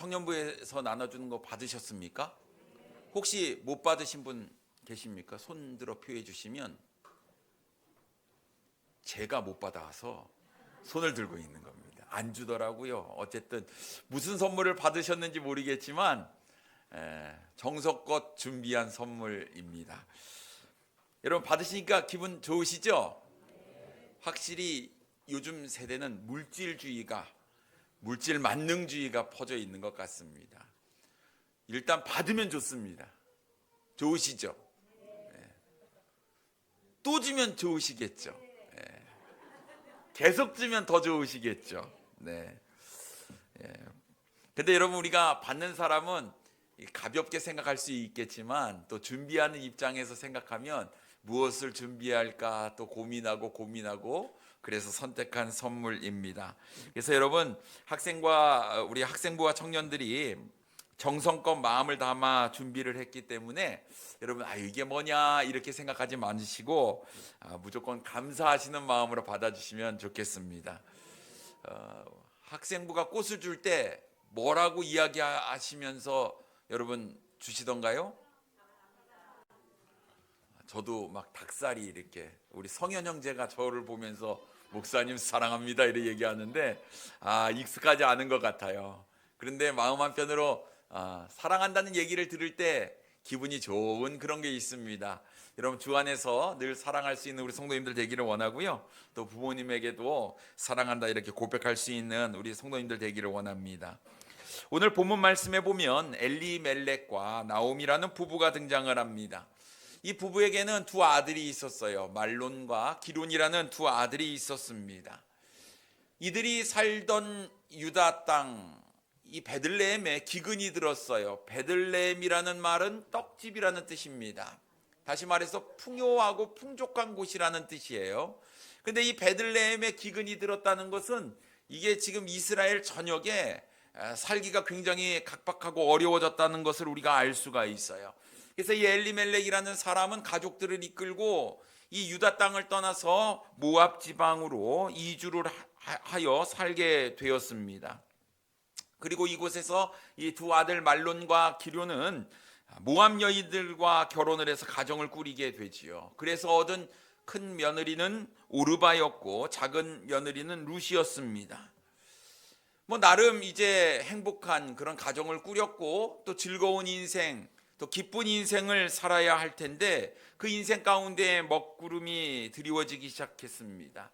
청년부에서 나눠주는 거 받으셨습니까? 혹시 못 받으신 분 계십니까? 손 들어 표해 주시면 제가 못 받아서 손을 들고 있는 겁니다. 안 주더라고요. 어쨌든 무슨 선물을 받으셨는지 모르겠지만 정성껏 준비한 선물입니다. 여러분 받으시니까 기분 좋으시죠? 확실히 요즘 세대는 물질 만능주의가 퍼져 있는 것 같습니다. 일단 받으면 좋습니다. 좋으시죠? 또 주면 좋으시겠죠? 계속 주면 더 좋으시겠죠? 네. 근데 여러분, 우리가 받는 사람은 가볍게 생각할 수 있겠지만 또 준비하는 입장에서 생각하면 무엇을 준비할까 또 고민하고 그래서 선택한 선물입니다. 그래서 여러분, 우리 학생부와 청년들이 정성껏 마음을 담아 준비를 했기 때문에 여러분, 이게 뭐냐 이렇게 생각하지 마시고 무조건 감사하시는 마음으로 받아주시면 좋겠습니다. 학생부가 꽃을 줄 때 뭐라고 이야기하시면서 여러분 주시던가요? 저도 막 닭살이 이렇게, 우리 성현 형제가 저를 보면서 목사님 사랑합니다 이렇게 얘기하는데 익숙하지 않은 것 같아요. 그런데 마음 한편으로 사랑한다는 얘기를 들을 때 기분이 좋은 그런 게 있습니다. 여러분, 주 안에서 늘 사랑할 수 있는 우리 성도님들 되기를 원하고요. 또 부모님에게도 사랑한다 이렇게 고백할 수 있는 우리 성도님들 되기를 원합니다. 오늘 본문 말씀에 보면 엘리멜렉과 나오미라는 부부가 등장을 합니다. 이 부부에게는 두 아들이 있었어요. 말론과 기론이라는 두 아들이 있었습니다. 이들이 살던 유다 땅, 이 베들레헴에 기근이 들었어요. 베들레헴이라는 말은 떡집이라는 뜻입니다. 다시 말해서 풍요하고 풍족한 곳이라는 뜻이에요. 근데 이 베들레헴에 기근이 들었다는 것은 이게 지금 이스라엘 전역에 살기가 굉장히 각박하고 어려워졌다는 것을 우리가 알 수가 있어요. 그래서 이 엘리멜렉이라는 사람은 가족들을 이끌고 이 유다 땅을 떠나서 모압 지방으로 이주를 하여 살게 되었습니다. 그리고 이곳에서 이 두 아들 말론과 기료는 모압 여인들과 결혼을 해서 가정을 꾸리게 되지요. 그래서 얻은 큰 며느리는 오르바였고 작은 며느리는 룻이었습니다. 나름 이제 행복한 그런 가정을 꾸렸고 또 즐거운 인생, 또 기쁜 인생을 살아야 할 텐데 그 인생 가운데 먹구름이 드리워지기 시작했습니다.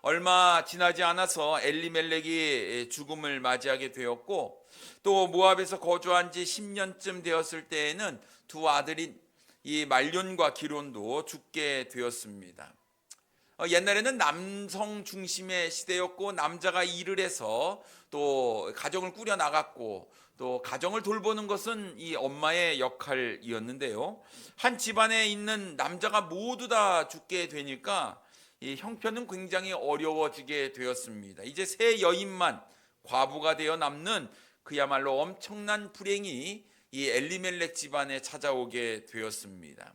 얼마 지나지 않아서 엘리멜렉이 죽음을 맞이하게 되었고 또 모압에서 거주한 지 10년쯤 되었을 때에는 두 아들인 이 말론과 기론도 죽게 되었습니다. 옛날에는 남성 중심의 시대였고 남자가 일을 해서 또 가정을 꾸려 나갔고 또 가정을 돌보는 것은 이 엄마의 역할이었는데요. 한 집안에 있는 남자가 모두 다 죽게 되니까 이 형편은 굉장히 어려워지게 되었습니다. 이제 세 여인만 과부가 되어 남는 그야말로 엄청난 불행이 이 엘리멜렉 집안에 찾아오게 되었습니다.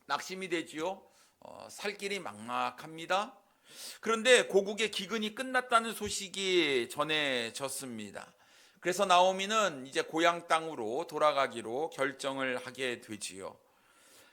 낙심이 되지요. 살 길이 막막합니다. 그런데 고국의 기근이 끝났다는 소식이 전해졌습니다. 그래서 나오미는 이제 고향 땅으로 돌아가기로 결정을 하게 되지요.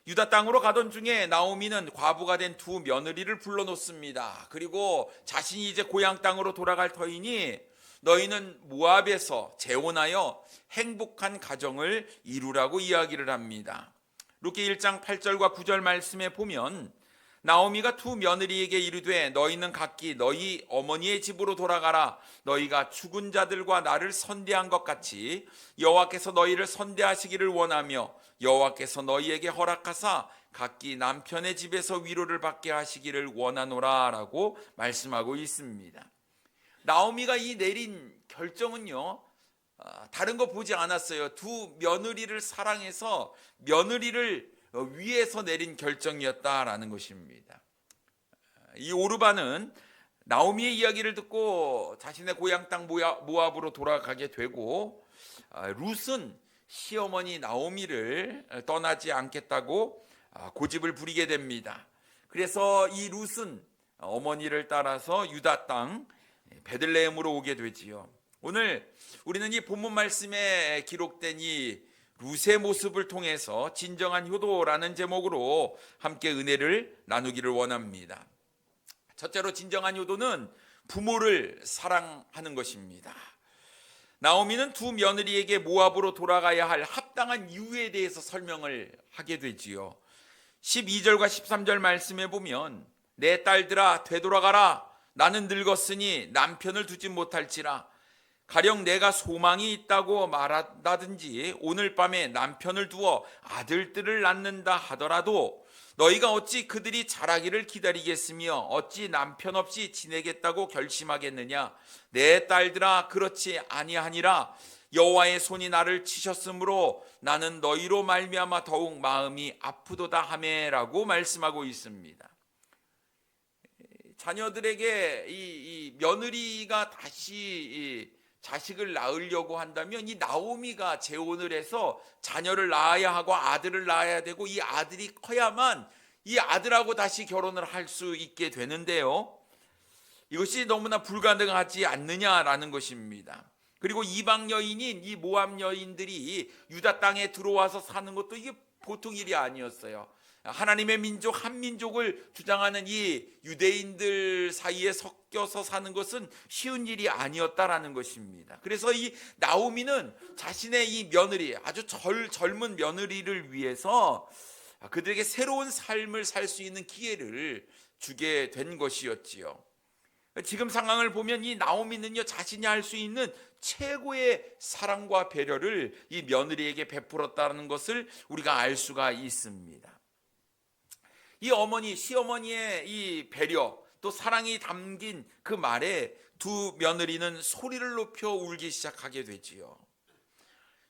유다 땅으로 가던 중에 나오미는 과부가 된 두 며느리를 불러놓습니다. 그리고 자신이 이제 고향 땅으로 돌아갈 터이니 너희는 모압에서 재혼하여 행복한 가정을 이루라고 이야기를 합니다. 룻기 1장 8절과 9절 말씀에 보면 나오미가 두 며느리에게 이르되 너희는 각기 너희 어머니의 집으로 돌아가라. 너희가 죽은 자들과 나를 선대한 것 같이 여호와께서 너희를 선대하시기를 원하며 여호와께서 너희에게 허락하사 각기 남편의 집에서 위로를 받게 하시기를 원하노라 라고 말씀하고 있습니다. 나오미가 이 내린 결정은요, 다른 거 보지 않았어요. 두 며느리를 사랑해서 며느리를 위에서 내린 결정이었다라는 것입니다. 이 오르바는 나오미의 이야기를 듣고 자신의 고향 땅 모압으로 돌아가게 되고 룻은 시어머니 나오미를 떠나지 않겠다고 고집을 부리게 됩니다. 그래서 이 룻은 어머니를 따라서 유다 땅 베들레헴으로 오게 되지요. 오늘 우리는 이 본문 말씀에 기록된 이 룻의 모습을 통해서 진정한 효도라는 제목으로 함께 은혜를 나누기를 원합니다. 첫째로 진정한 효도는 부모를 사랑하는 것입니다. 나오미는 두 며느리에게 모압으로 돌아가야 할 합당한 이유에 대해서 설명을 하게 되지요. 12절과 13절 말씀에 보면 내 딸들아 되돌아가라. 나는 늙었으니 남편을 두지 못할지라. 가령 내가 소망이 있다고 말한다든지 오늘 밤에 남편을 두어 아들들을 낳는다 하더라도 너희가 어찌 그들이 자라기를 기다리겠으며 어찌 남편 없이 지내겠다고 결심하겠느냐. 내 딸들아 그렇지 아니하니라. 여호와의 손이 나를 치셨으므로 나는 너희로 말미암아 더욱 마음이 아프도다 하매라고 말씀하고 있습니다. 자녀들에게 이 며느리가 다시 자식을 낳으려고 한다면 이 나오미가 재혼을 해서 자녀를 낳아야 하고 아들을 낳아야 되고 이 아들이 커야만 이 아들하고 다시 결혼을 할 수 있게 되는데요. 이것이 너무나 불가능하지 않느냐라는 것입니다. 그리고 이방 여인인 이 모압 여인들이 유다 땅에 들어와서 사는 것도 이게 보통 일이 아니었어요. 하나님의 민족 한 민족을 주장하는 이 유대인들 사이에 섞여서 사는 것은 쉬운 일이 아니었다라는 것입니다. 그래서 이 나오미는 자신의 이 며느리, 아주 젊은 며느리를 위해서 그들에게 새로운 삶을 살 수 있는 기회를 주게 된 것이었지요. 지금 상황을 보면 이 나오미는요, 자신이 할 수 있는 최고의 사랑과 배려를 이 며느리에게 베풀었다는 것을 우리가 알 수가 있습니다. 이 어머니, 시어머니의 이 배려 또 사랑이 담긴 그 말에 두 며느리는 소리를 높여 울기 시작하게 되지요.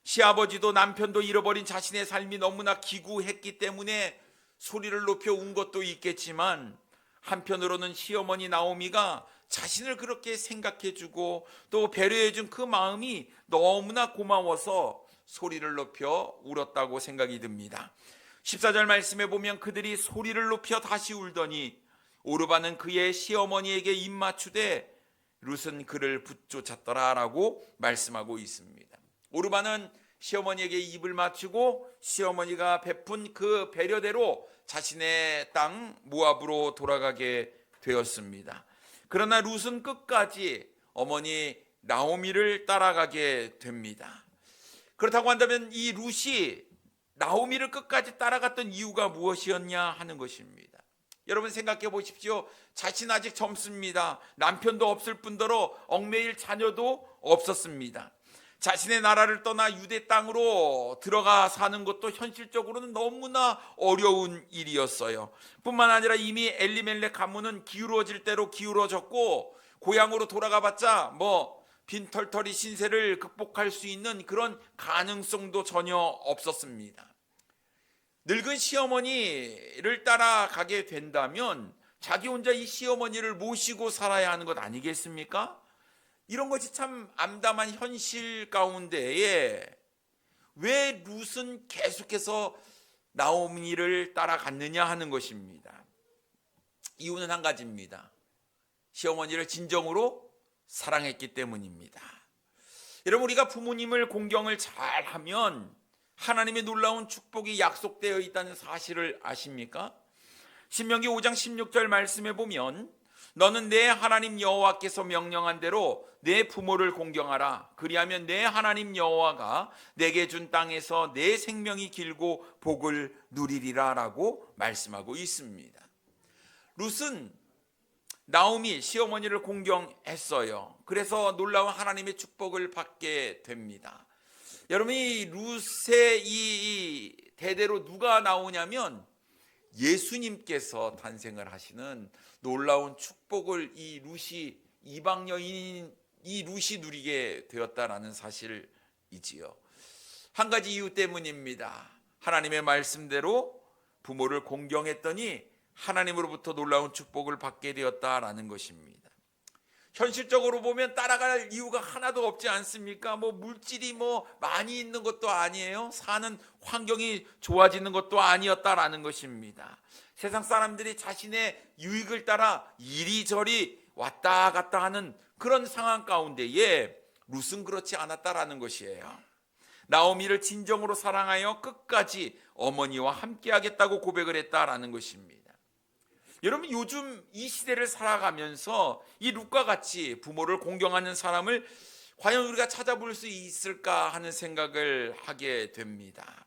시아버지도 남편도 잃어버린 자신의 삶이 너무나 기구했기 때문에 소리를 높여 운 것도 있겠지만 한편으로는 시어머니 나오미가 자신을 그렇게 생각해주고 또 배려해준 그 마음이 너무나 고마워서 소리를 높여 울었다고 생각이 듭니다. 14절 말씀에 보면 그들이 소리를 높여 다시 울더니 오르바는 그의 시어머니에게 입맞추되 룻은 그를 붙쫓았더라라고 말씀하고 있습니다. 오르바는 시어머니에게 입을 맞추고 시어머니가 베푼 그 배려대로 자신의 땅 모압으로 돌아가게 되었습니다. 그러나 룻은 끝까지 어머니 나오미를 따라가게 됩니다. 그렇다고 한다면 이 룻이 나오미를 끝까지 따라갔던 이유가 무엇이었냐 하는 것입니다. 여러분 생각해 보십시오. 자신 아직 젊습니다. 남편도 없을 뿐더러 얽매일 자녀도 없었습니다. 자신의 나라를 떠나 유대 땅으로 들어가 사는 것도 현실적으로는 너무나 어려운 일이었어요. 뿐만 아니라 이미 엘리멜렉 가문은 기울어질 대로 기울어졌고 고향으로 돌아가봤자 빈털터리 신세를 극복할 수 있는 그런 가능성도 전혀 없었습니다. 늙은 시어머니를 따라가게 된다면 자기 혼자 이 시어머니를 모시고 살아야 하는 것 아니겠습니까? 이런 것이 참 암담한 현실 가운데에 왜 룻은 계속해서 나오미를 따라갔느냐 하는 것입니다. 이유는 한 가지입니다. 시어머니를 진정으로 사랑했기 때문입니다. 여러분 우리가 부모님을 공경을 잘하면 하나님의 놀라운 축복이 약속되어 있다는 사실을 아십니까? 신명기 5장 16절 말씀에 보면 너는 내 하나님 여호와께서 명령한 대로 내 부모를 공경하라. 그리하면 내 하나님 여호와가 내게 준 땅에서 내 생명이 길고 복을 누리리라 라고 말씀하고 있습니다. 룻은 나오미 시어머니를 공경했어요. 그래서 놀라운 하나님의 축복을 받게 됩니다. 여러분 이 룻의 이 대대로 누가 나오냐면 예수님께서 탄생을 하시는 놀라운 축복을 이 룻이 이방 여인인 이 룻이 누리게 되었다라는 사실이지요. 한 가지 이유 때문입니다. 하나님의 말씀대로 부모를 공경했더니 하나님으로부터 놀라운 축복을 받게 되었다라는 것입니다. 현실적으로 보면 따라갈 이유가 하나도 없지 않습니까? 물질이 많이 있는 것도 아니에요. 사는 환경이 좋아지는 것도 아니었다라는 것입니다. 세상 사람들이 자신의 유익을 따라 이리저리 왔다 갔다 하는 그런 상황 가운데에 룻은 그렇지 않았다라는 것이에요. 나오미를 진정으로 사랑하여 끝까지 어머니와 함께하겠다고 고백을 했다라는 것입니다. 여러분, 요즘 이 시대를 살아가면서 이 룻과 같이 부모를 공경하는 사람을 과연 우리가 찾아볼 수 있을까 하는 생각을 하게 됩니다.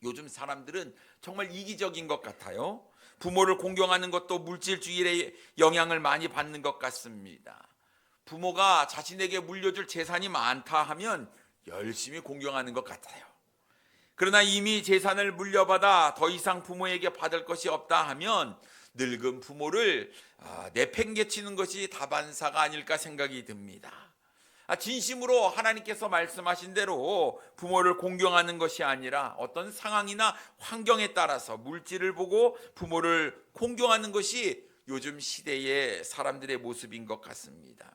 요즘 사람들은 정말 이기적인 것 같아요. 부모를 공경하는 것도 물질주의의 영향을 많이 받는 것 같습니다. 부모가 자신에게 물려줄 재산이 많다 하면 열심히 공경하는 것 같아요. 그러나 이미 재산을 물려받아 더 이상 부모에게 받을 것이 없다 하면 늙은 부모를 내팽개치는 것이 다반사가 아닐까 생각이 듭니다. 진심으로 하나님께서 말씀하신 대로 부모를 공경하는 것이 아니라 어떤 상황이나 환경에 따라서 물질을 보고 부모를 공경하는 것이 요즘 시대의 사람들의 모습인 것 같습니다.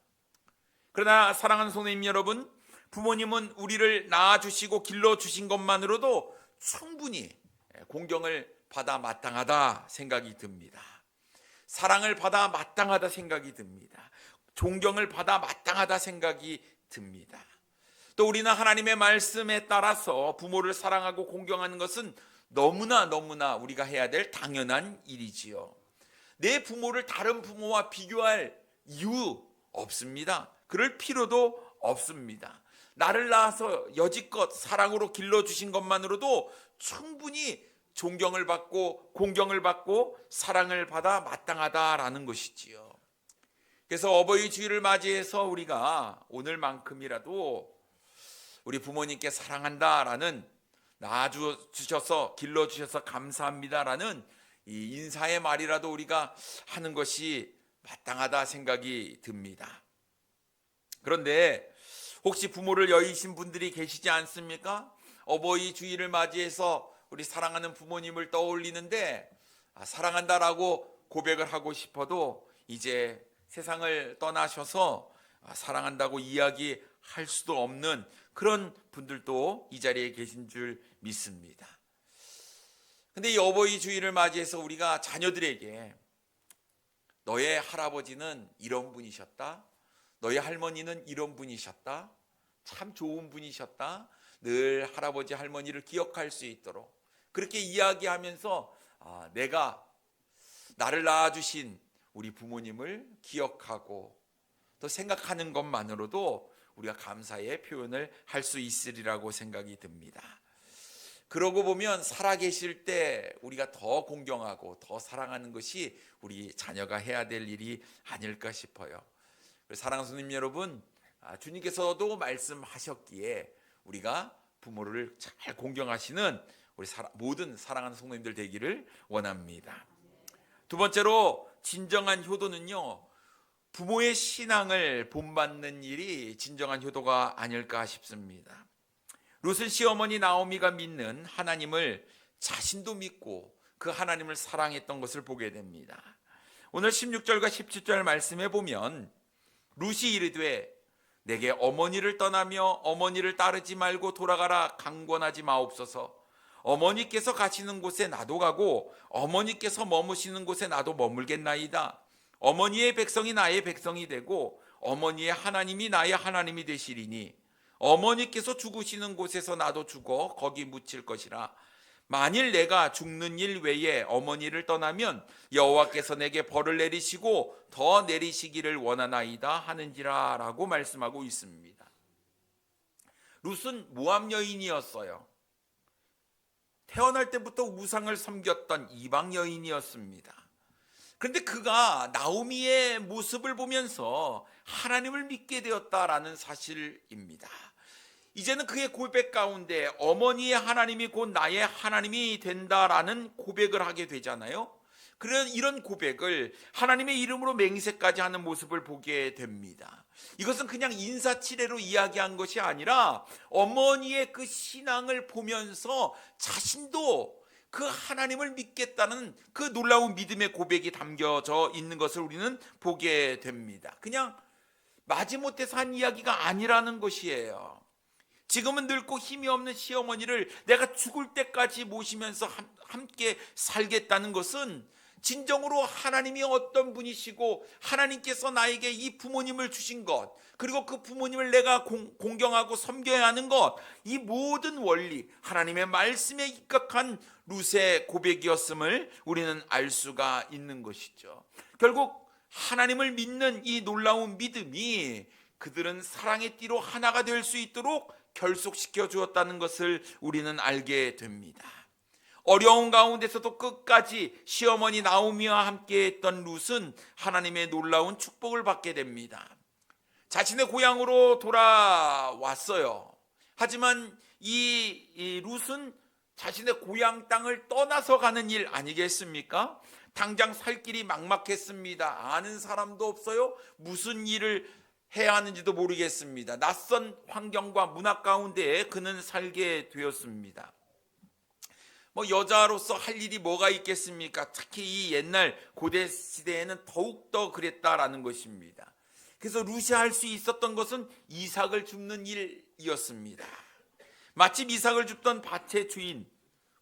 그러나 사랑하는 성도님 여러분, 부모님은 우리를 낳아주시고 길러주신 것만으로도 충분히 공경을 받아 마땅하다 생각이 듭니다. 사랑을 받아 마땅하다 생각이 듭니다. 존경을 받아 마땅하다 생각이 듭니다. 또 우리는 하나님의 말씀에 따라서 부모를 사랑하고 공경하는 것은 너무나 우리가 해야 될 당연한 일이지요. 내 부모를 다른 부모와 비교할 이유 없습니다. 그럴 필요도 없습니다. 나를 낳아서 여지껏 사랑으로 길러주신 것만으로도 충분히 존경을 받고 공경을 받고 사랑을 받아 마땅하다라는 것이지요. 그래서 어버이 주일을 맞이해서 우리가 오늘만큼이라도 우리 부모님께 사랑한다라는, 낳아주셔서 길러주셔서 감사합니다라는 이 인사의 말이라도 우리가 하는 것이 마땅하다 생각이 듭니다. 그런데 혹시 부모를 여의신 분들이 계시지 않습니까? 어버이 주일을 맞이해서 우리 사랑하는 부모님을 떠올리는데 사랑한다라고 고백을 하고 싶어도 이제 세상을 떠나셔서 사랑한다고 이야기할 수도 없는 그런 분들도 이 자리에 계신 줄 믿습니다. 근데 이 어버이 주일을 맞이해서 우리가 자녀들에게 너의 할아버지는 이런 분이셨다, 너의 할머니는 이런 분이셨다, 참 좋은 분이셨다, 늘 할아버지 할머니를 기억할 수 있도록 그렇게 이야기하면서 내가 나를 낳아주신 우리 부모님을 기억하고 또 생각하는 것만으로도 우리가 감사의 표현을 할 수 있으리라고 생각이 듭니다. 그러고 보면 살아계실 때 우리가 더 공경하고 더 사랑하는 것이 우리 자녀가 해야 될 일이 아닐까 싶어요. 사랑하는 손님 여러분, 주님께서도 말씀하셨기에 우리가 부모를 잘 공경하시는 우리 모든 사랑하는 성도님들 되기를 원합니다. 두 번째로, 진정한 효도는요, 부모의 신앙을 본받는 일이 진정한 효도가 아닐까 싶습니다. 룻은 시어머니 나오미가 믿는 하나님을 자신도 믿고 그 하나님을 사랑했던 것을 보게 됩니다. 오늘 16절과 17절 말씀에 보면 룻이 이르되 내게 어머니를 떠나며 어머니를 따르지 말고 돌아가라 강권하지 마옵소서. 어머니께서 가시는 곳에 나도 가고 어머니께서 머무시는 곳에 나도 머물겠나이다. 어머니의 백성이 나의 백성이 되고 어머니의 하나님이 나의 하나님이 되시리니 어머니께서 죽으시는 곳에서 나도 죽어 거기 묻힐 것이라. 만일 내가 죽는 일 외에 어머니를 떠나면 여호와께서 내게 벌을 내리시고 더 내리시기를 원하나이다 하는지라 라고 말씀하고 있습니다. 룻은 모압 여인이었어요. 태어날 때부터 우상을 섬겼던 이방 여인이었습니다. 그런데 그가 나오미의 모습을 보면서 하나님을 믿게 되었다라는 사실입니다. 이제는 그의 고백 가운데 어머니의 하나님이 곧 나의 하나님이 된다라는 고백을 하게 되잖아요. 그런 이런 고백을 하나님의 이름으로 맹세까지 하는 모습을 보게 됩니다. 이것은 그냥 인사치레로 이야기한 것이 아니라 어머니의 그 신앙을 보면서 자신도 그 하나님을 믿겠다는 그 놀라운 믿음의 고백이 담겨져 있는 것을 우리는 보게 됩니다. 그냥 마지못해서 한 이야기가 아니라는 것이에요. 지금은 늙고 힘이 없는 시어머니를 내가 죽을 때까지 모시면서 함께 살겠다는 것은 진정으로 하나님이 어떤 분이시고 하나님께서 나에게 이 부모님을 주신 것, 그리고 그 부모님을 내가 공경하고 섬겨야 하는 것, 이 모든 원리, 하나님의 말씀에 입각한 룻의 고백이었음을 우리는 알 수가 있는 것이죠. 결국 하나님을 믿는 이 놀라운 믿음이 그들은 사랑의 띠로 하나가 될 수 있도록 결속시켜 주었다는 것을 우리는 알게 됩니다. 어려운 가운데서도 끝까지 시어머니 나오미와 함께 했던 룻은 하나님의 놀라운 축복을 받게 됩니다. 자신의 고향으로 돌아왔어요. 하지만 이 룻은 자신의 고향 땅을 떠나서 가는 일 아니겠습니까? 당장 살 길이 막막했습니다. 아는 사람도 없어요. 무슨 일을 해야 하는지도 모르겠습니다. 낯선 환경과 문화 가운데에 그는 살게 되었습니다. 여자로서 할 일이 뭐가 있겠습니까? 특히 이 옛날 고대 시대에는 더욱더 그랬다라는 것입니다. 그래서 룻이 할 수 있었던 것은 이삭을 줍는 일이었습니다. 마침 이삭을 줍던 밭의 주인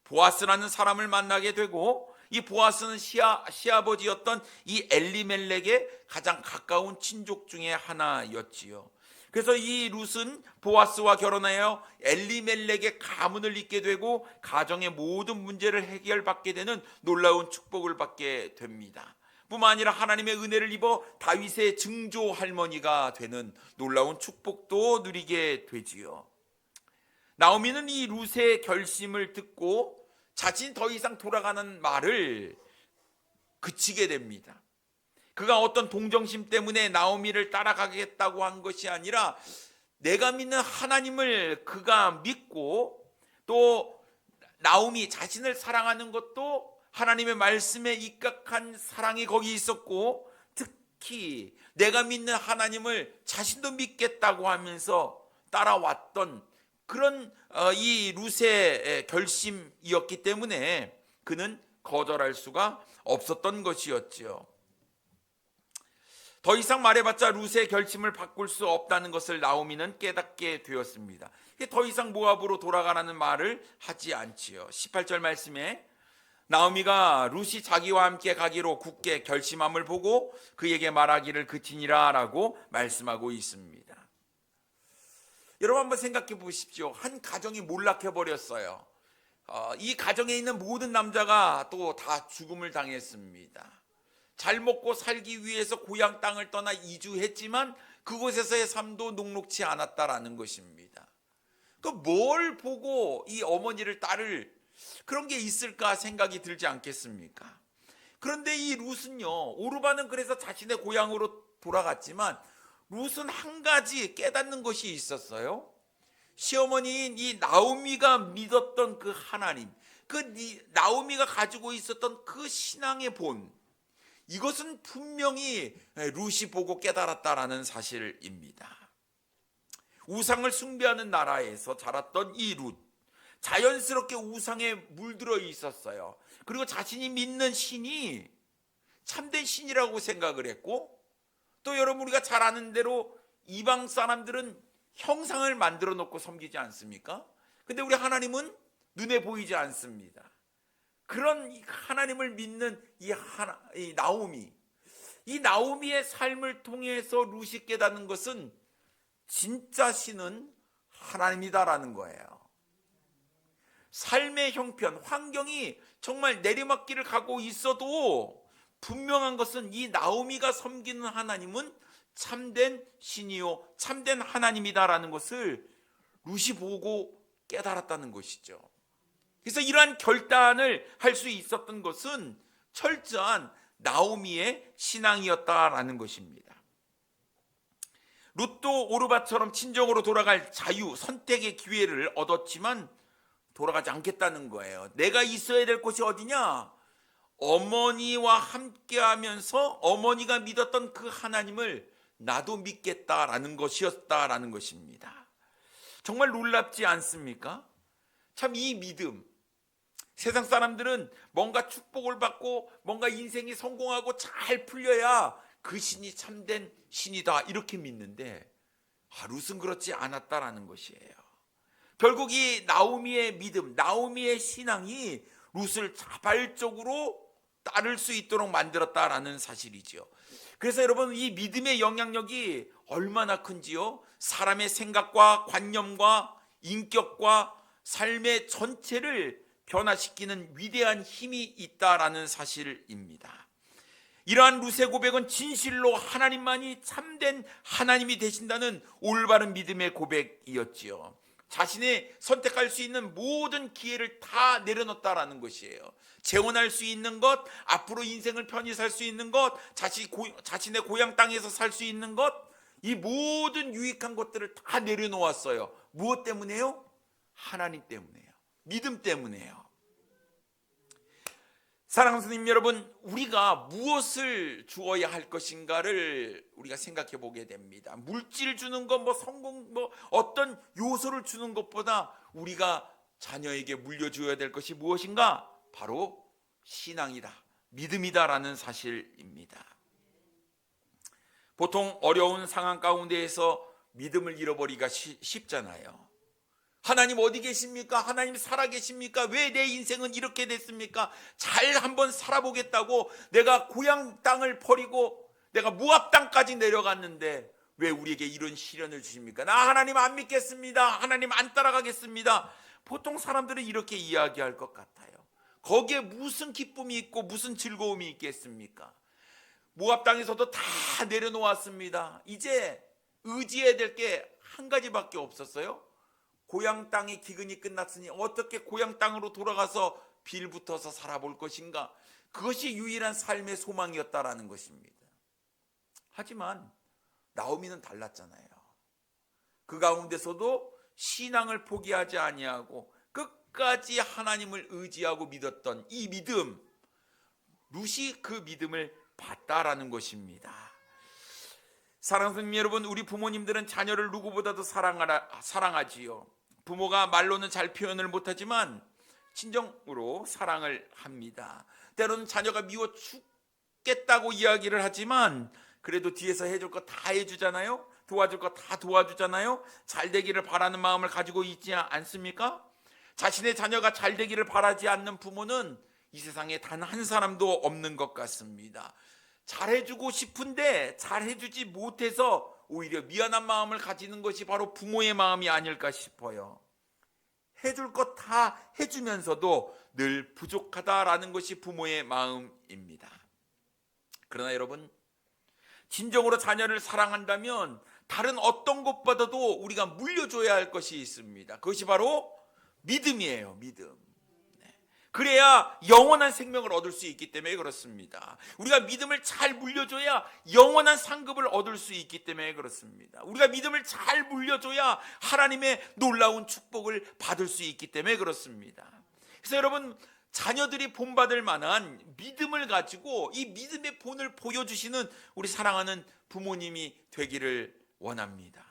보아스라는 사람을 만나게 되고, 이 보아스는 시아버지였던 이 엘리멜렉의 가장 가까운 친족 중에 하나였지요. 그래서 이 룻은 보아스와 결혼하여 엘리멜렉의 가문을 잇게 되고 가정의 모든 문제를 해결받게 되는 놀라운 축복을 받게 됩니다. 뿐만 아니라 하나님의 은혜를 입어 다윗의 증조 할머니가 되는 놀라운 축복도 누리게 되지요. 나오미는 이 룻의 결심을 듣고 자신이 더 이상 돌아가는 말을 그치게 됩니다. 그가 어떤 동정심 때문에 나오미를 따라가겠다고 한 것이 아니라 내가 믿는 하나님을 그가 믿고, 또 나오미 자신을 사랑하는 것도 하나님의 말씀에 입각한 사랑이 거기 있었고, 특히 내가 믿는 하나님을 자신도 믿겠다고 하면서 따라왔던 그런 이 룻의 결심이었기 때문에 그는 거절할 수가 없었던 것이었지요. 더 이상 말해봤자 룻의 결심을 바꿀 수 없다는 것을 나오미는 깨닫게 되었습니다. 더 이상 모압으로 돌아가라는 말을 하지 않지요. 18절 말씀에 나오미가 룻이 자기와 함께 가기로 굳게 결심함을 보고 그에게 말하기를 그치니라 라고 말씀하고 있습니다. 여러분 한번 생각해 보십시오. 한 가정이 몰락해 버렸어요. 이 가정에 있는 모든 남자가 또 다 죽음을 당했습니다. 잘 먹고 살기 위해서 고향 땅을 떠나 이주했지만 그곳에서의 삶도 녹록지 않았다라는 것입니다. 뭘 보고 이 어머니를 따를 그런 게 있을까 생각이 들지 않겠습니까? 그런데 이 룻은요, 오르바는 그래서 자신의 고향으로 돌아갔지만 룻은 한 가지 깨닫는 것이 있었어요. 시어머니인 이 나오미가 믿었던 그 하나님, 그 나오미가 가지고 있었던 그 신앙의 본, 이것은 분명히 룻이 보고 깨달았다라는 사실입니다. 우상을 숭배하는 나라에서 자랐던 이 룻, 자연스럽게 우상에 물들어 있었어요. 그리고 자신이 믿는 신이 참된 신이라고 생각을 했고, 또 여러분 우리가 잘 아는 대로 이방 사람들은 형상을 만들어 놓고 섬기지 않습니까? 근데 우리 하나님은 눈에 보이지 않습니다. 그런 하나님을 믿는 이 나오미, 이 나오미의 삶을 통해서 룻이 깨닫는 것은 진짜 신은 하나님이다라는 거예요. 삶의 형편, 환경이 정말 내리막길을 가고 있어도 분명한 것은 이 나오미가 섬기는 하나님은 참된 신이요 참된 하나님이다라는 것을 룻이 보고 깨달았다는 것이죠. 그래서 이러한 결단을 할 수 있었던 것은 철저한 나오미의 신앙이었다라는 것입니다. 룻도 오르바처럼 친정으로 돌아갈 자유, 선택의 기회를 얻었지만 돌아가지 않겠다는 거예요. 내가 있어야 될 곳이 어디냐? 어머니와 함께하면서 어머니가 믿었던 그 하나님을 나도 믿겠다라는 것이었다라는 것입니다. 정말 놀랍지 않습니까? 참 이 믿음, 세상 사람들은 뭔가 축복을 받고 뭔가 인생이 성공하고 잘 풀려야 그 신이 참된 신이다 이렇게 믿는데, 룻은 그렇지 않았다라는 것이에요. 결국 이 나오미의 믿음, 나오미의 신앙이 룻을 자발적으로 따를 수 있도록 만들었다라는 사실이죠. 그래서 여러분, 이 믿음의 영향력이 얼마나 큰지요, 사람의 생각과 관념과 인격과 삶의 전체를 변화시키는 위대한 힘이 있다라는 사실입니다. 이러한 루세 고백은 진실로 하나님만이 참된 하나님이 되신다는 올바른 믿음의 고백이었지요. 자신이 선택할 수 있는 모든 기회를 다 내려놓았다라는 것이에요. 재혼할 수 있는 것, 앞으로 인생을 편히 살 수 있는 것, 자신의 고향 땅에서 살 수 있는 것, 이 모든 유익한 것들을 다 내려놓았어요. 무엇 때문에요? 하나님 때문에요. 믿음 때문에요. 사랑하는 성도님 여러분, 우리가 무엇을 주어야 할 것인가를 우리가 생각해 보게 됩니다. 물질 주는 것, 성공, 어떤 요소를 주는 것보다 우리가 자녀에게 물려줘야 될 것이 무엇인가? 바로 신앙이다, 믿음이다라는 사실입니다. 보통 어려운 상황 가운데에서 믿음을 잃어버리기가 쉽잖아요. 하나님 어디 계십니까? 하나님 살아계십니까? 왜 내 인생은 이렇게 됐습니까? 잘 한번 살아보겠다고 내가 고향 땅을 버리고 내가 모압 땅까지 내려갔는데 왜 우리에게 이런 시련을 주십니까? 나 하나님 안 믿겠습니다. 하나님 안 따라가겠습니다. 보통 사람들은 이렇게 이야기할 것 같아요. 거기에 무슨 기쁨이 있고 무슨 즐거움이 있겠습니까? 모압 땅에서도 다 내려놓았습니다. 이제 의지해야 될 게 한 가지밖에 없었어요. 고향 땅의 기근이 끝났으니 어떻게 고향 땅으로 돌아가서 빌붙어서 살아볼 것인가? 그것이 유일한 삶의 소망이었다라는 것입니다. 하지만 나오미는 달랐잖아요. 그 가운데서도 신앙을 포기하지 아니하고 끝까지 하나님을 의지하고 믿었던 이 믿음, 룻이 그 믿음을 봤다라는 것입니다. 사랑하는 성도 여러분, 우리 부모님들은 자녀를 누구보다도 사랑하지요. 부모가 말로는 잘 표현을 못하지만 진정으로 사랑을 합니다. 때로는 자녀가 미워 죽겠다고 이야기를 하지만 그래도 뒤에서 해줄 거 다 해주잖아요. 도와줄 거 다 도와주잖아요. 잘 되기를 바라는 마음을 가지고 있지 않습니까? 자신의 자녀가 잘 되기를 바라지 않는 부모는 이 세상에 단 한 사람도 없는 것 같습니다. 잘해주고 싶은데 잘해주지 못해서 오히려 미안한 마음을 가지는 것이 바로 부모의 마음이 아닐까 싶어요. 해줄 것 다 해주면서도 늘 부족하다라는 것이 부모의 마음입니다. 그러나 여러분, 진정으로 자녀를 사랑한다면 다른 어떤 것보다도 우리가 물려줘야 할 것이 있습니다. 그것이 바로 믿음이에요. 믿음. 그래야 영원한 생명을 얻을 수 있기 때문에 그렇습니다. 우리가 믿음을 잘 물려줘야 영원한 상급을 얻을 수 있기 때문에 그렇습니다. 우리가 믿음을 잘 물려줘야 하나님의 놀라운 축복을 받을 수 있기 때문에 그렇습니다. 그래서 여러분, 자녀들이 본받을 만한 믿음을 가지고 이 믿음의 본을 보여주시는 우리 사랑하는 부모님이 되기를 원합니다.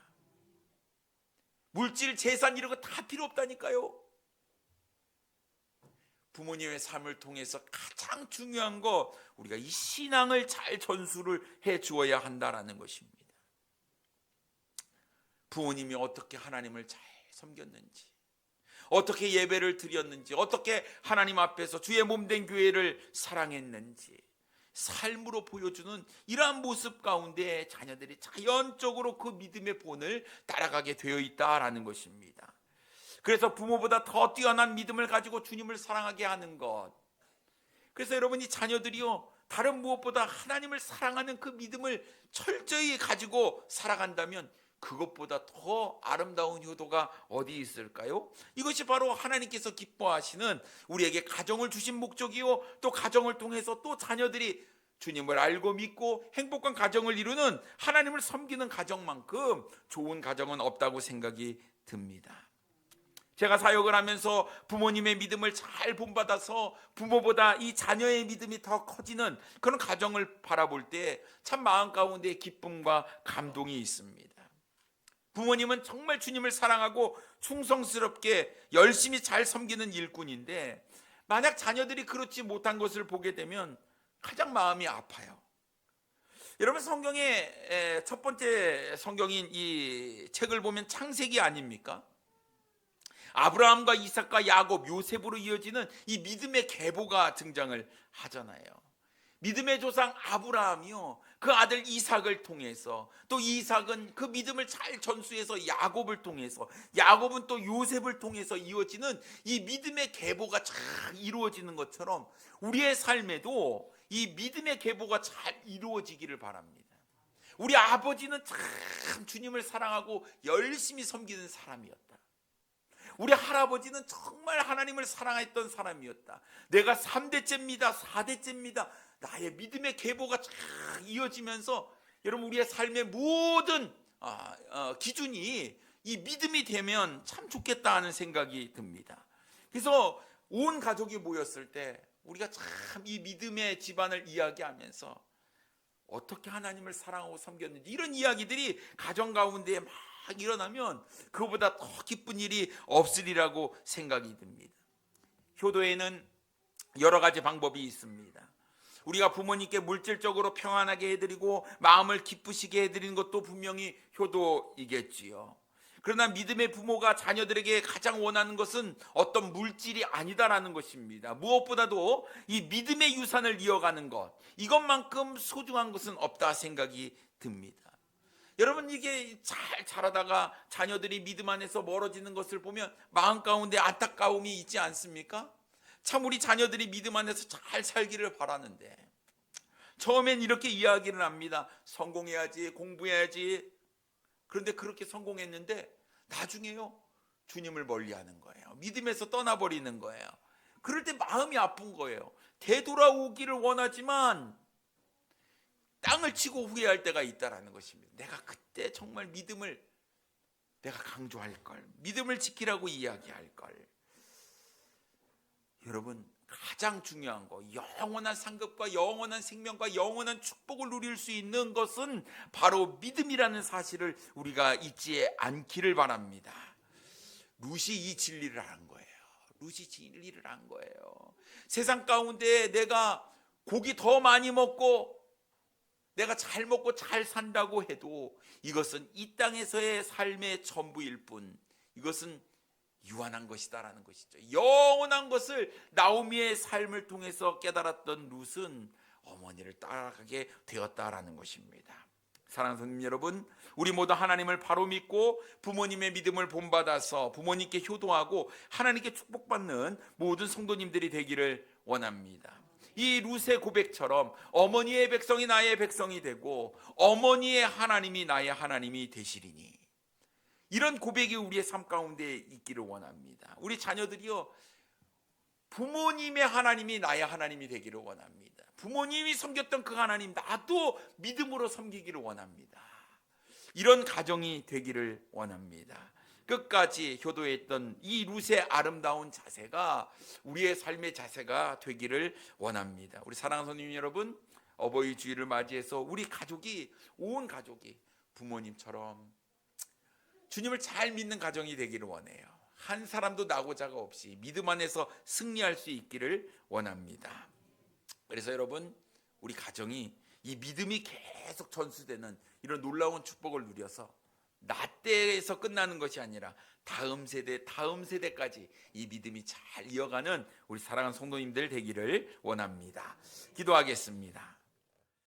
물질, 재산 이런 거 다 필요 없다니까요. 부모님의 삶을 통해서 가장 중요한 거, 우리가 이 신앙을 잘 전수를 해 주어야 한다라는 것입니다. 부모님이 어떻게 하나님을 잘 섬겼는지, 어떻게 예배를 드렸는지, 어떻게 하나님 앞에서 주의 몸된 교회를 사랑했는지 삶으로 보여주는 이러한 모습 가운데 자녀들이 자연적으로 그 믿음의 본을 따라가게 되어 있다라는 것입니다. 그래서 부모보다 더 뛰어난 믿음을 가지고 주님을 사랑하게 하는 것. 그래서 여러분이 자녀들이요, 다른 무엇보다 하나님을 사랑하는 그 믿음을 철저히 가지고 살아간다면 그것보다 더 아름다운 효도가 어디 있을까요? 이것이 바로 하나님께서 기뻐하시는 우리에게 가정을 주신 목적이요, 또 가정을 통해서 또 자녀들이 주님을 알고 믿고 행복한 가정을 이루는 하나님을 섬기는 가정만큼 좋은 가정은 없다고 생각이 듭니다. 제가 사역을 하면서 부모님의 믿음을 잘 본받아서 부모보다 이 자녀의 믿음이 더 커지는 그런 가정을 바라볼 때 참 마음 가운데 기쁨과 감동이 있습니다. 부모님은 정말 주님을 사랑하고 충성스럽게 열심히 잘 섬기는 일꾼인데, 만약 자녀들이 그렇지 못한 것을 보게 되면 가장 마음이 아파요. 여러분, 성경의 첫 번째 성경인 이 책을 보면 창세기 아닙니까? 아브라함과 이삭과 야곱, 요셉으로 이어지는 이 믿음의 계보가 등장을 하잖아요. 믿음의 조상 아브라함이요, 그 아들 이삭을 통해서, 또 이삭은 그 믿음을 잘 전수해서 야곱을 통해서, 야곱은 또 요셉을 통해서 이루어지는 이 믿음의 계보가 잘 이루어지는 것처럼 우리의 삶에도 이 믿음의 계보가 잘 이루어지기를 바랍니다. 우리 아버지는 참 주님을 사랑하고 열심히 섬기는 사람이었다. 우리 할아버지는 정말 하나님을 사랑했던 사람이었다. 내가 3대째입니다. 4대째입니다. 나의 믿음의 계보가 쫙 이어지면서 여러분, 우리의 삶의 모든 기준이 이 믿음이 되면 참 좋겠다 하는 생각이 듭니다. 그래서 온 가족이 모였을 때 우리가 참 이 믿음의 집안을 이야기하면서 어떻게 하나님을 사랑하고 섬겼는지, 이런 이야기들이 가정 가운데 막 일어나면 그보다 더 기쁜 일이 없으리라고 생각이 듭니다. 효도에는 여러 가지 방법이 있습니다. 우리가 부모님께 물질적으로 평안하게 해드리고 마음을 기쁘시게 해드리는 것도 분명히 효도이겠지요. 그러나 믿음의 부모가 자녀들에게 가장 원하는 것은 어떤 물질이 아니다라는 것입니다. 무엇보다도 이 믿음의 유산을 이어가는 것, 이것만큼 소중한 것은 없다 생각이 듭니다. 여러분, 이게 잘 자라다가 자녀들이 믿음 안에서 멀어지는 것을 보면 마음 가운데 안타까움이 있지 않습니까? 참 우리 자녀들이 믿음 안에서 잘 살기를 바라는데 처음엔 이렇게 이야기를 합니다. 성공해야지, 공부해야지. 그런데 그렇게 성공했는데 나중에요, 주님을 멀리하는 거예요. 믿음에서 떠나버리는 거예요. 그럴 때 마음이 아픈 거예요. 되돌아오기를 원하지만 땅을 치고 후회할 때가 있다라는 것입니다. 내가 그때 정말 믿음을 내가 강조할 걸, 믿음을 지키라고 이야기할 걸. 여러분, 가장 중요한 거, 영원한 상급과 영원한 생명과 영원한 축복을 누릴 수 있는 것은 바로 믿음이라는 사실을 우리가 잊지 않기를 바랍니다. 룻이 이 진리를 안 거예요. 룻이 진리를 안 거예요. 세상 가운데 내가 고기 더 많이 먹고 내가 잘 먹고 잘 산다고 해도 이것은 이 땅에서의 삶의 전부일 뿐, 이것은 유한한 것이다라는 것이죠. 영원한 것을 나오미의 삶을 통해서 깨달았던 룻은 어머니를 따라가게 되었다라는 것입니다. 사랑하는 성도님 여러분, 우리 모두 하나님을 바로 믿고 부모님의 믿음을 본받아서 부모님께 효도하고 하나님께 축복받는 모든 성도님들이 되기를 원합니다. 이 룻의 고백처럼 어머니의 백성이 나의 백성이 되고 어머니의 하나님이 나의 하나님이 되시리니, 이런 고백이 우리의 삶 가운데 있기를 원합니다. 우리 자녀들이요, 부모님의 하나님이 나의 하나님이 되기를 원합니다. 부모님이 섬겼던 그 하나님, 나도 믿음으로 섬기기를 원합니다. 이런 가정이 되기를 원합니다. 끝까지 효도했던 이 룻의 아름다운 자세가 우리의 삶의 자세가 되기를 원합니다. 우리 사랑하는 성도님 여러분, 어버이 주일을 맞이해서 우리 가족이, 온 가족이 부모님처럼 주님을 잘 믿는 가정이 되기를 원해요. 한 사람도 나고자가 없이 믿음 안에서 승리할 수 있기를 원합니다. 그래서 여러분, 우리 가정이 이 믿음이 계속 전수되는 이런 놀라운 축복을 누려서 나 때에서 끝나는 것이 아니라 다음 세대까지 이 믿음이 잘 이어가는 우리 사랑하는 성도님들 되기를 원합니다. 기도하겠습니다.